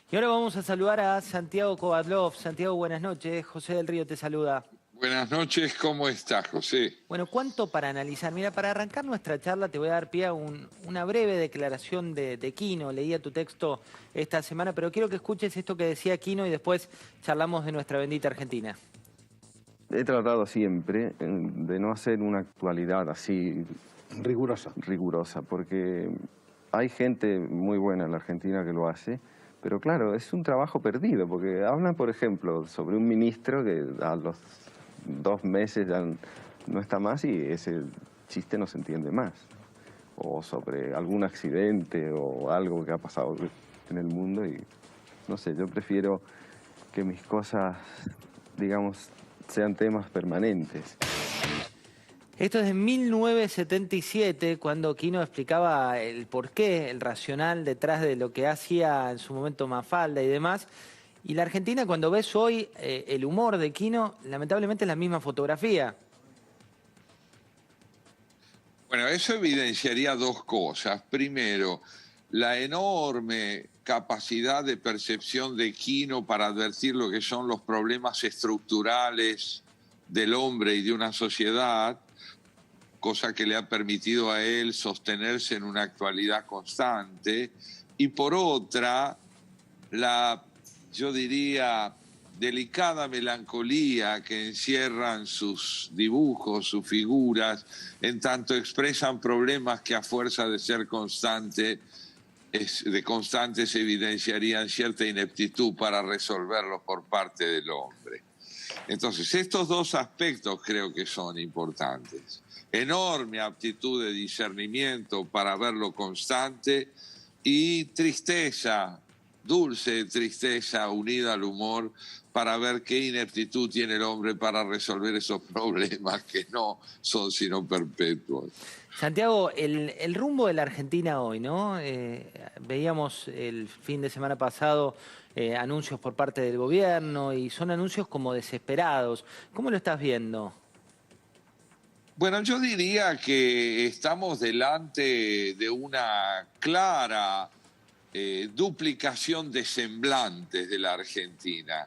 Y ahora vamos a saludar a Santiago Kovadlov. Santiago, buenas noches. José del Río te saluda. Buenas noches, ¿cómo estás, José? Bueno, ¿cuánto para analizar? Mira, para arrancar nuestra charla te voy a dar pie a una breve declaración de Quino. Leía tu texto esta semana, pero quiero que escuches esto que decía Quino y después charlamos de nuestra bendita Argentina. He tratado siempre de no hacer una actualidad así rigurosa, porque hay gente muy buena en la Argentina que lo hace, pero claro, es un trabajo perdido, porque hablan, por ejemplo, sobre un ministro que a los 2 meses ya no está más y ese chiste no se entiende más, o sobre algún accidente o algo que ha pasado en el mundo y no sé, yo prefiero que mis cosas, digamos, sean temas permanentes. Esto es de 1977, cuando Quino explicaba el porqué, el racional detrás de lo que hacía en su momento Mafalda y demás. Y la Argentina, cuando ves hoy el humor de Quino, lamentablemente es la misma fotografía. Bueno, eso evidenciaría dos cosas. Primero, la enorme capacidad de percepción de Quino para advertir lo que son los problemas estructurales del hombre y de una sociedad, cosa que le ha permitido a él sostenerse en una actualidad constante. Y por otra, yo diría, delicada melancolía que encierran sus dibujos, sus figuras, en tanto expresan problemas que a fuerza de ser constantes evidenciarían cierta ineptitud para resolverlos por parte del hombre. Entonces, estos dos aspectos creo que son importantes. Enorme aptitud de discernimiento para ver lo constante y tristeza, dulce tristeza unida al humor para ver qué ineptitud tiene el hombre para resolver esos problemas que no son sino perpetuos. Santiago, el rumbo de la Argentina hoy, ¿no? Veíamos el fin de semana pasado anuncios por parte del gobierno y son anuncios como desesperados. ¿Cómo lo estás viendo? Bueno, yo diría que estamos delante de una clara duplicación de semblantes de la Argentina.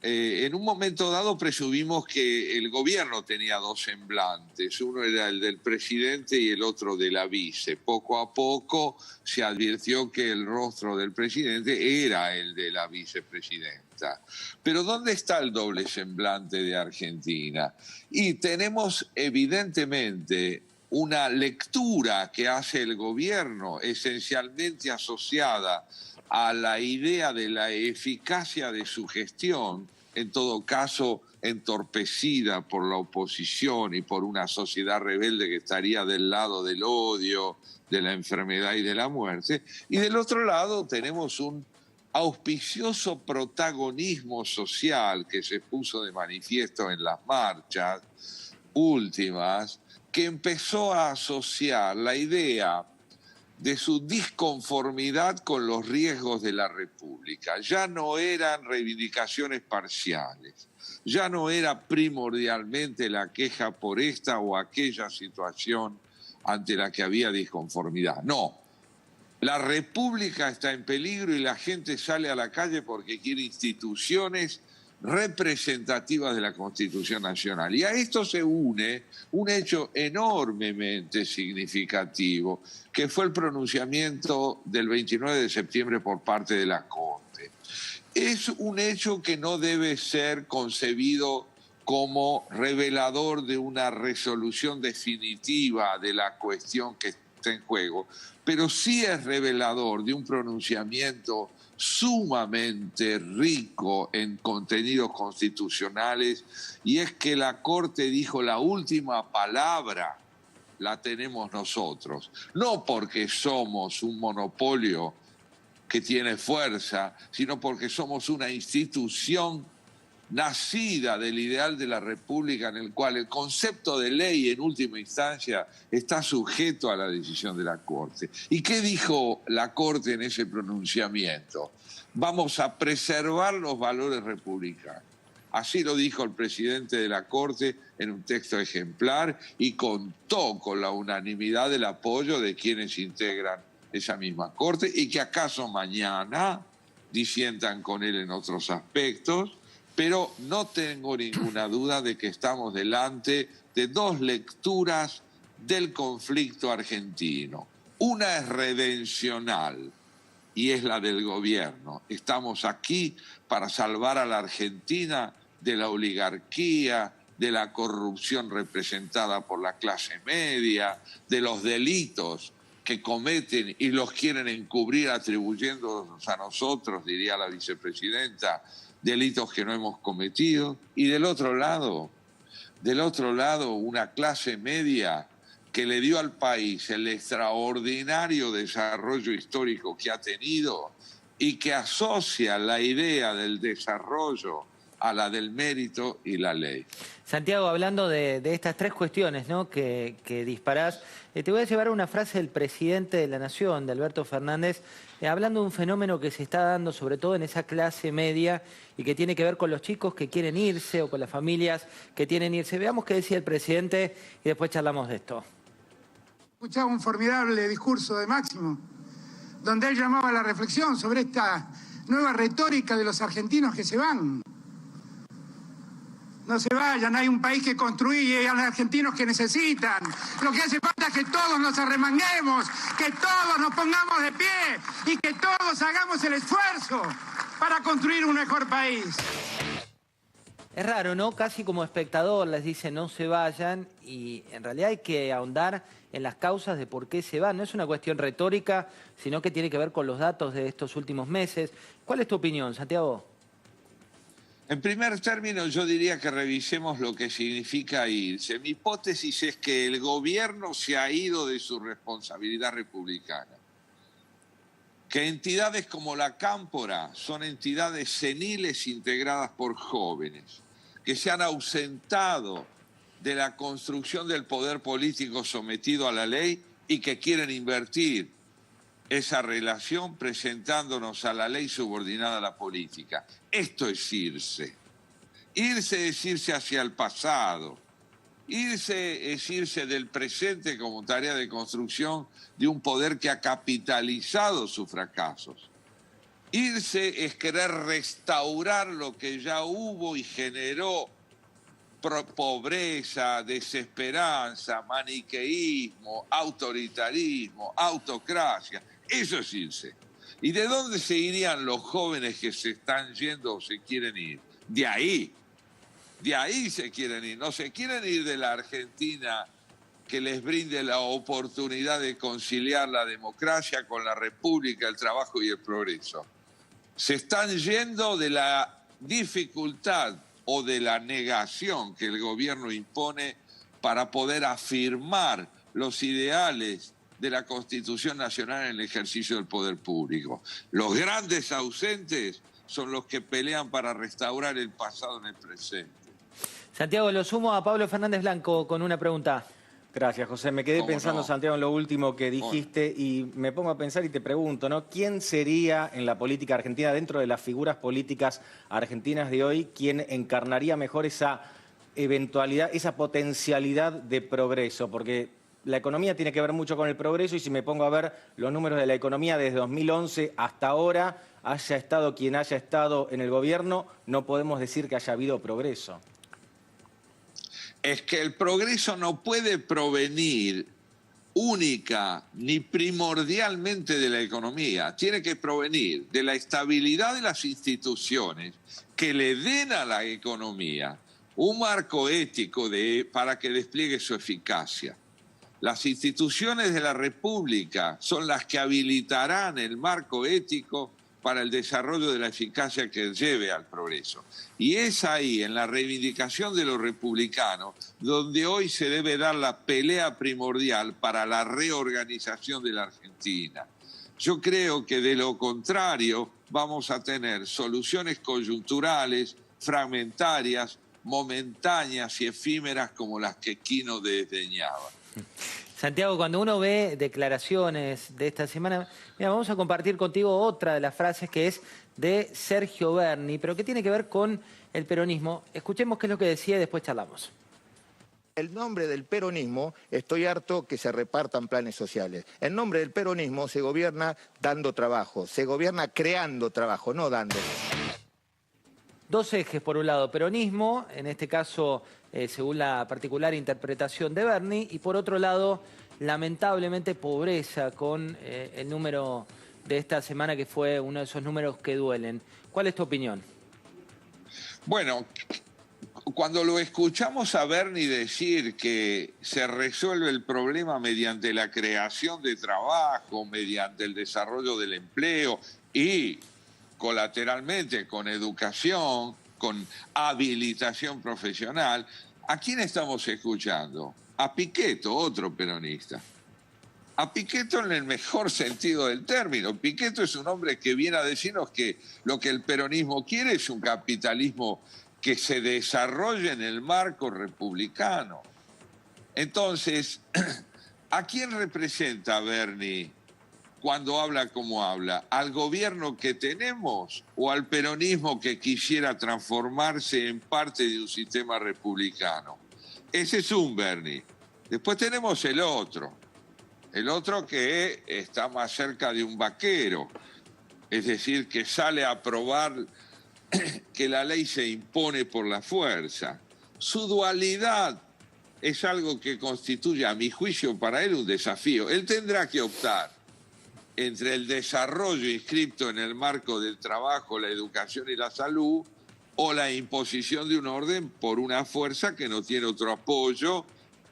En un momento dado presumimos que el gobierno tenía dos semblantes, uno era el del presidente y el otro de la vice. Poco a poco se advirtió que el rostro del presidente era el de la vicepresidenta. Pero ¿dónde está el doble semblante de Argentina? Y tenemos evidentemente una lectura que hace el gobierno esencialmente asociada a la idea de la eficacia de su gestión, en todo caso entorpecida por la oposición y por una sociedad rebelde que estaría del lado del odio, de la enfermedad y de la muerte. Y del otro lado tenemos un auspicioso protagonismo social que se puso de manifiesto en las marchas últimas, que empezó a asociar la idea de su disconformidad con los riesgos de la República. Ya no eran reivindicaciones parciales, ya no era primordialmente la queja por esta o aquella situación ante la que había disconformidad. No, la República está en peligro y la gente sale a la calle porque quiere instituciones representativas de la Constitución Nacional. Y a esto se une un hecho enormemente significativo, que fue el pronunciamiento del 29 de septiembre por parte de la Corte. Es un hecho que no debe ser concebido como revelador de una resolución definitiva de la cuestión que está en juego, pero sí es revelador de un pronunciamiento sumamente rico en contenidos constitucionales, y es que la Corte dijo la última palabra la tenemos nosotros, no porque somos un monopolio que tiene fuerza, sino porque somos una institución nacida del ideal de la República, en el cual el concepto de ley en última instancia está sujeto a la decisión de la Corte. ¿Y qué dijo la Corte en ese pronunciamiento? Vamos a preservar los valores republicanos. Así lo dijo el presidente de la Corte en un texto ejemplar y contó con la unanimidad del apoyo de quienes integran esa misma Corte, y que acaso mañana disientan con él en otros aspectos, pero no tengo ninguna duda de que estamos delante de dos lecturas del conflicto argentino. Una es redencional y es la del gobierno. Estamos aquí para salvar a la Argentina de la oligarquía, de la corrupción representada por la clase media, de los delitos que cometen y los quieren encubrir atribuyéndonos a nosotros, diría la vicepresidenta, delitos que no hemos cometido. Y del otro lado, una clase media que le dio al país el extraordinario desarrollo histórico que ha tenido y que asocia la idea del desarrollo a la del mérito y la ley. Santiago, hablando de estas tres cuestiones, ¿no?, que disparás, te voy a llevar a una frase del presidente de la Nación, de Alberto Fernández, hablando de un fenómeno que se está dando sobre todo en esa clase media y que tiene que ver con los chicos que quieren irse o con las familias que quieren irse. Veamos qué decía el presidente y después charlamos de esto. Escuchaba un formidable discurso de Máximo, donde él llamaba a la reflexión sobre esta nueva retórica de los argentinos que se van. No se vayan, hay un país que construye y hay argentinos que necesitan. Lo que hace falta es que todos nos arremanguemos, que todos nos pongamos de pie y que todos hagamos el esfuerzo para construir un mejor país. Es raro, ¿no? Casi como espectador les dice no se vayan y en realidad hay que ahondar en las causas de por qué se van. No es una cuestión retórica, sino que tiene que ver con los datos de estos últimos meses. ¿Cuál es tu opinión, Santiago? En primer término, yo diría que revisemos lo que significa irse. Mi hipótesis es que el gobierno se ha ido de su responsabilidad republicana. Que entidades como la Cámpora son entidades seniles integradas por jóvenes, que se han ausentado de la construcción del poder político sometido a la ley y que quieren invertir esa relación presentándonos a la ley subordinada a la política. Esto es irse. Irse es irse hacia el pasado. Irse es irse del presente como tarea de construcción de un poder que ha capitalizado sus fracasos. Irse es querer restaurar lo que ya hubo y generó pobreza, desesperanza, maniqueísmo, autoritarismo, autocracia. Eso es irse. ¿Y de dónde se irían los jóvenes que se están yendo o se quieren ir? De ahí. De ahí se quieren ir. No se quieren ir de la Argentina que les brinde la oportunidad de conciliar la democracia con la república, el trabajo y el progreso. Se están yendo de la dificultad o de la negación que el gobierno impone para poder afirmar los ideales de la Constitución Nacional en el ejercicio del poder público. Los grandes ausentes son los que pelean para restaurar el pasado en el presente. Santiago, lo sumo a Pablo Fernández Blanco con una pregunta. Gracias, José. Me quedé pensando, no, Santiago, en lo último que dijiste y me pongo a pensar y te pregunto, ¿no? ¿Quién sería en la política argentina, dentro de las figuras políticas argentinas de hoy, quien encarnaría mejor esa eventualidad, esa potencialidad de progreso? Porque la economía tiene que ver mucho con el progreso y si me pongo a ver los números de la economía desde 2011 hasta ahora, haya estado quien haya estado en el gobierno, no podemos decir que haya habido progreso. Es que el progreso no puede provenir única ni primordialmente de la economía. Tiene que provenir de la estabilidad de las instituciones que le den a la economía un marco ético para que despliegue su eficacia. Las instituciones de la República son las que habilitarán el marco ético para el desarrollo de la eficacia que lleve al progreso. Y es ahí, en la reivindicación de lo republicano, donde hoy se debe dar la pelea primordial para la reorganización de la Argentina. Yo creo que de lo contrario vamos a tener soluciones coyunturales, fragmentarias, momentáneas y efímeras como las que Quino desdeñaba. Santiago, cuando uno ve declaraciones de esta semana, mira, vamos a compartir contigo otra de las frases que es de Sergio Berni, pero que tiene que ver con el peronismo. Escuchemos qué es lo que decía y después charlamos. En nombre del peronismo, estoy harto que se repartan planes sociales. En nombre del peronismo se gobierna dando trabajo, se gobierna creando trabajo, no dando. Dos ejes, por un lado, peronismo, en este caso, según la particular interpretación de Bernie, y por otro lado, lamentablemente, pobreza, con el número de esta semana que fue uno de esos números que duelen. ¿Cuál es tu opinión? Bueno, cuando lo escuchamos a Bernie decir que se resuelve el problema mediante la creación de trabajo, mediante el desarrollo del empleo y colateralmente con educación, con habilitación profesional, ¿a quién estamos escuchando? A Pichetto, otro peronista. A Pichetto en el mejor sentido del término. Pichetto es un hombre que viene a decirnos que lo que el peronismo quiere es un capitalismo que se desarrolle en el marco republicano. Entonces, ¿a quién representa Bernie cuando habla como habla? ¿Al gobierno que tenemos o al peronismo que quisiera transformarse en parte de un sistema republicano? Ese es un Bernie. Después tenemos el otro que está más cerca de un vaquero, es decir, que sale a probar que la ley se impone por la fuerza. Su dualidad es algo que constituye, a mi juicio, para él un desafío. Él tendrá que optar entre el desarrollo inscripto en el marco del trabajo, la educación y la salud, o la imposición de un orden por una fuerza que no tiene otro apoyo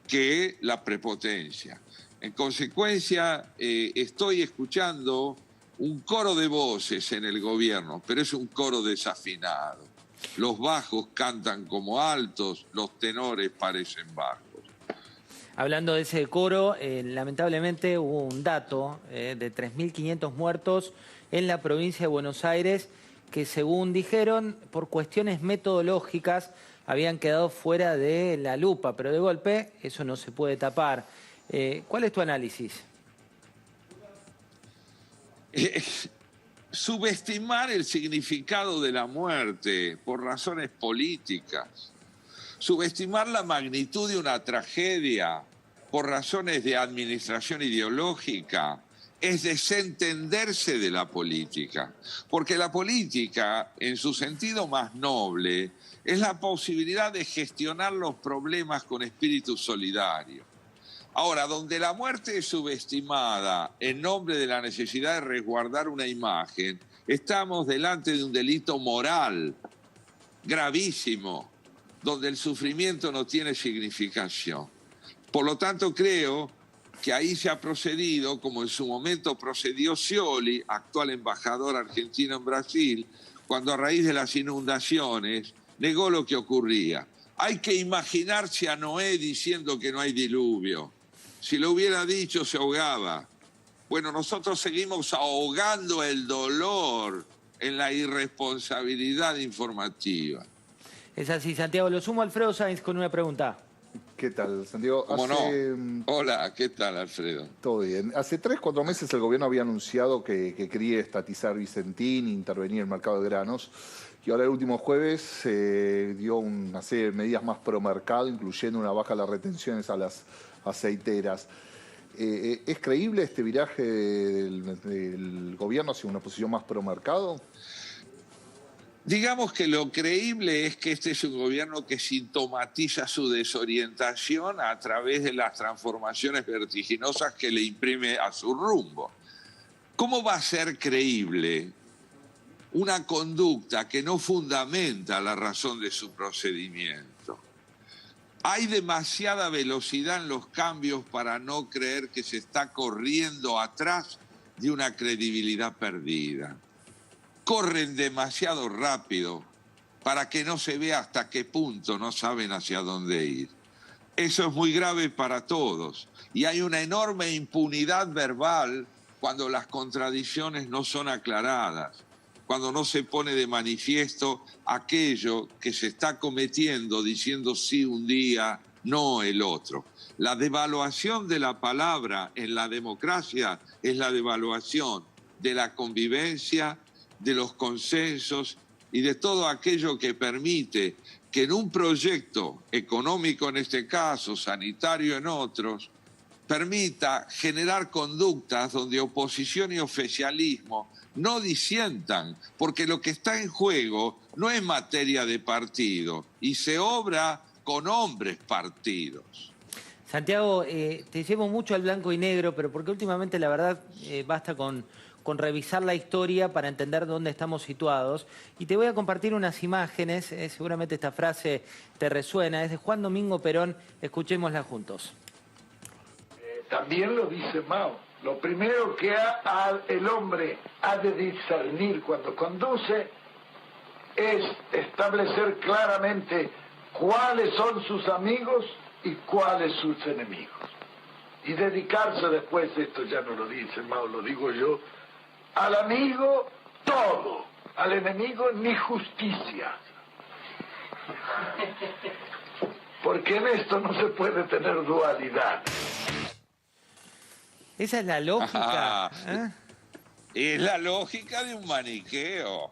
que la prepotencia. En consecuencia, estoy escuchando un coro de voces en el gobierno, pero es un coro desafinado. Los bajos cantan como altos, los tenores parecen bajos. Hablando de ese coro, lamentablemente hubo un dato de 3.500 muertos en la provincia de Buenos Aires que, según dijeron, por cuestiones metodológicas habían quedado fuera de la lupa, pero de golpe eso no se puede tapar. ¿Cuál es tu análisis? Subestimar el significado de la muerte por razones políticas, subestimar la magnitud de una tragedia por razones de administración ideológica, es desentenderse de la política, porque la política, en su sentido más noble, es la posibilidad de gestionar los problemas con espíritu solidario. Ahora, donde la muerte es subestimada en nombre de la necesidad de resguardar una imagen, estamos delante de un delito moral gravísimo, donde el sufrimiento no tiene significación. Por lo tanto, creo que ahí se ha procedido, como en su momento procedió Scioli, actual embajador argentino en Brasil, cuando a raíz de las inundaciones negó lo que ocurría. Hay que imaginarse a Noé diciendo que no hay diluvio. Si lo hubiera dicho, se ahogaba. Bueno, nosotros seguimos ahogando el dolor en la irresponsabilidad informativa. Es así, Santiago. Lo sumo a Alfredo Sainz con una pregunta. ¿Qué tal, Santiago? ¿Cómo no? Hola, ¿qué tal, Alfredo? Todo bien. Hace 3-4 meses el gobierno había anunciado que quería estatizar Vicentín, intervenir en el mercado de granos. Y ahora el último jueves dio una serie de medidas más pro mercado, incluyendo una baja de las retenciones a las aceiteras. ¿Es creíble este viraje del gobierno hacia una posición más pro mercado? Digamos que lo creíble es que este es un gobierno que sintomatiza su desorientación a través de las transformaciones vertiginosas que le imprime a su rumbo. ¿Cómo va a ser creíble una conducta que no fundamenta la razón de su procedimiento? Hay demasiada velocidad en los cambios para no creer que se está corriendo atrás de una credibilidad perdida. Corren demasiado rápido para que no se vea hasta qué punto no saben hacia dónde ir. Eso es muy grave para todos. Y hay una enorme impunidad verbal cuando las contradicciones no son aclaradas, cuando no se pone de manifiesto aquello que se está cometiendo diciendo sí un día, no el otro. La devaluación de la palabra en la democracia es la devaluación de la convivencia, de los consensos y de todo aquello que permite que en un proyecto económico, en este caso, sanitario en otros, permita generar conductas donde oposición y oficialismo no disientan, porque lo que está en juego no es materia de partido y se obra con hombres partidos. Santiago, te llevo mucho al blanco y negro, pero porque últimamente la verdad basta con revisar la historia para entender dónde estamos situados. Y te voy a compartir unas imágenes, seguramente esta frase te resuena, es de Juan Domingo Perón, escuchémosla juntos. También lo dice Mao, lo primero que el hombre ha de discernir cuando conduce es establecer claramente cuáles son sus amigos y cuáles sus enemigos. Y dedicarse después, esto ya no lo dice Mao, lo digo yo, al amigo todo, al enemigo ni justicia. Porque en esto no se puede tener dualidad. Esa es la lógica. Es la lógica de un maniqueo.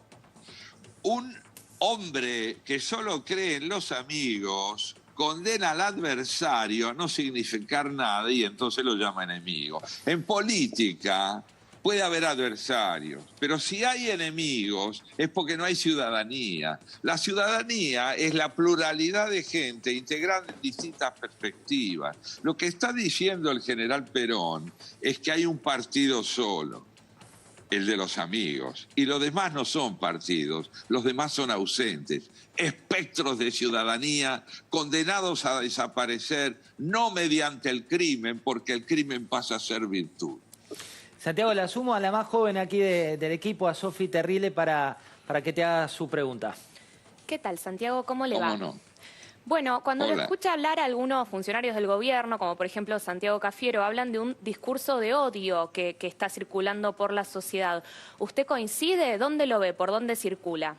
Un hombre que solo cree en los amigos condena al adversario a no significar nada y entonces lo llama enemigo. En política puede haber adversarios, pero si hay enemigos es porque no hay ciudadanía. La ciudadanía es la pluralidad de gente integrada en distintas perspectivas. Lo que está diciendo el general Perón es que hay un partido solo, el de los amigos, y los demás no son partidos, los demás son ausentes, espectros de ciudadanía condenados a desaparecer no mediante el crimen, porque el crimen pasa a ser virtud. Santiago, la sumo a la más joven aquí del equipo, a Sofi Terrile, para que te haga su pregunta. ¿Qué tal, Santiago? ¿Cómo le va? ¿Cómo no? Bueno, cuando Hola. lo escucha hablar a algunos funcionarios del gobierno, como por ejemplo Santiago Cafiero, hablan de un discurso de odio que está circulando por la sociedad. ¿Usted coincide? ¿Dónde lo ve? ¿Por dónde circula?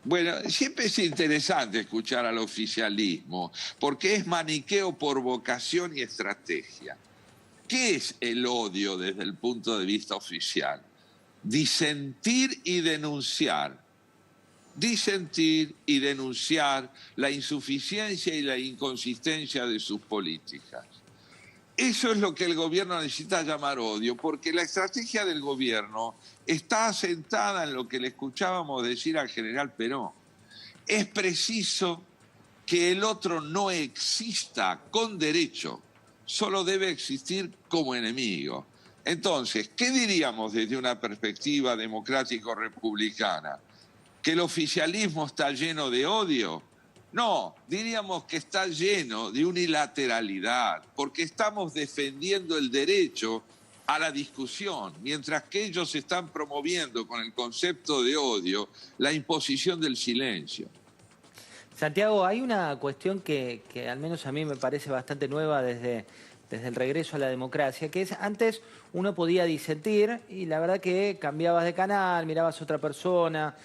Bueno, siempre es interesante escuchar al oficialismo, porque es maniqueo por vocación y estrategia. ¿Qué es el odio desde el punto de vista oficial? Disentir y denunciar. Disentir y denunciar la insuficiencia y la inconsistencia de sus políticas. Eso es lo que el gobierno necesita llamar odio, porque la estrategia del gobierno está asentada en lo que le escuchábamos decir al general Perón. Es preciso que el otro no exista con derecho, solo debe existir como enemigo. Entonces, ¿qué diríamos desde una perspectiva democrático-republicana? ¿Que el oficialismo está lleno de odio? No, diríamos que está lleno de unilateralidad, porque estamos defendiendo el derecho a la discusión, mientras que ellos están promoviendo con el concepto de odio la imposición del silencio. Santiago, hay una cuestión que al menos a mí me parece bastante nueva desde el regreso a la democracia, que es antes uno podía disentir y la verdad que cambiabas de canal, mirabas a otra persona.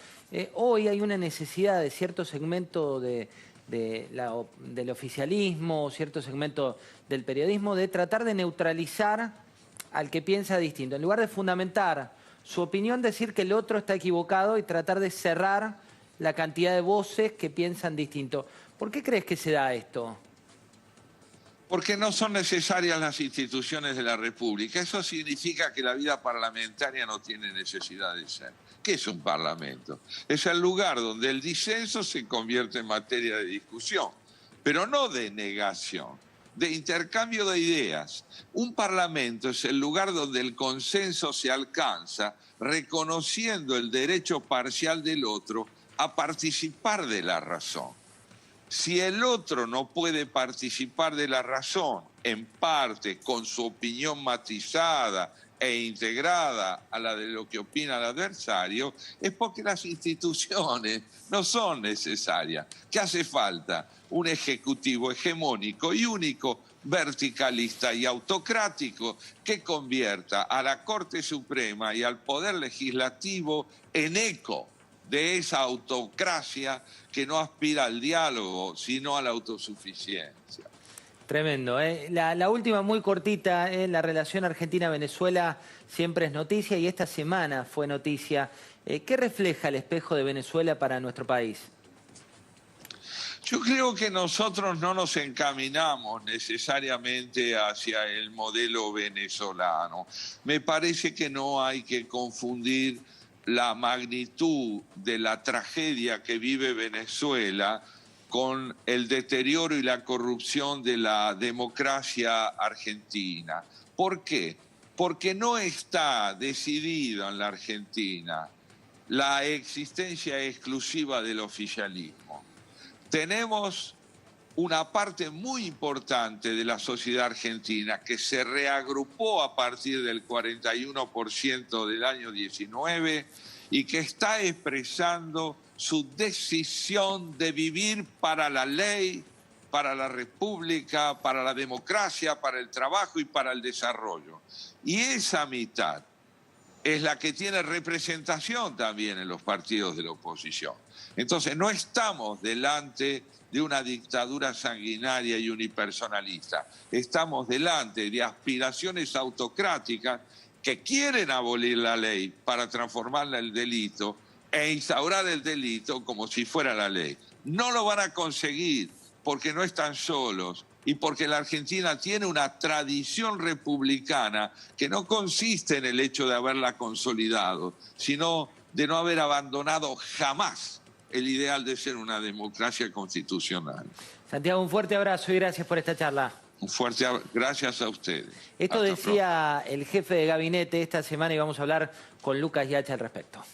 Hoy hay una necesidad de cierto segmento del oficialismo, cierto segmento del periodismo, de tratar de neutralizar al que piensa distinto. En lugar de fundamentar su opinión, decir que el otro está equivocado y tratar de cerrar la cantidad de voces que piensan distinto. ¿Por qué crees que se da esto? Porque no son necesarias las instituciones de la República. Eso significa que la vida parlamentaria no tiene necesidad de ser. ¿Qué es un parlamento? Es el lugar donde el disenso se convierte en materia de discusión, pero no de negación, de intercambio de ideas. Un parlamento es el lugar donde el consenso se alcanza reconociendo el derecho parcial del otro a participar de la razón. Si el otro no puede participar de la razón, en parte con su opinión matizada e integrada a la de lo que opina el adversario, es porque las instituciones no son necesarias. ¿Qué hace falta? Un ejecutivo hegemónico y único, verticalista y autocrático, que convierta a la Corte Suprema y al Poder Legislativo en eco de esa autocracia que no aspira al diálogo, sino a la autosuficiencia. Tremendo, ¿eh? La última muy cortita, la relación Argentina-Venezuela siempre es noticia y esta semana fue noticia ¿Qué refleja el espejo de Venezuela para nuestro país? Yo creo que nosotros no nos encaminamos necesariamente hacia el modelo venezolano. Me parece que no hay que confundir la magnitud de la tragedia que vive Venezuela con el deterioro y la corrupción de la democracia argentina. ¿Por qué? Porque no está decidido en la Argentina la existencia exclusiva del oficialismo. Tenemos una parte muy importante de la sociedad argentina que se reagrupó a partir del 41% del año 19 y que está expresando su decisión de vivir para la ley, para la república, para la democracia, para el trabajo y para el desarrollo. Y esa mitad es la que tiene representación también en los partidos de la oposición. Entonces no estamos delante de una dictadura sanguinaria y unipersonalista. Estamos delante de aspiraciones autocráticas que quieren abolir la ley para transformarla en delito e instaurar el delito como si fuera la ley. No lo van a conseguir porque no están solos y porque la Argentina tiene una tradición republicana que no consiste en el hecho de haberla consolidado, sino de no haber abandonado jamás el ideal de ser una democracia constitucional. Santiago, un fuerte abrazo y gracias por esta charla. Un fuerte abrazo, gracias a ustedes. Esto Hasta decía el jefe de gabinete esta semana y vamos a hablar con Lucas Yacha al respecto.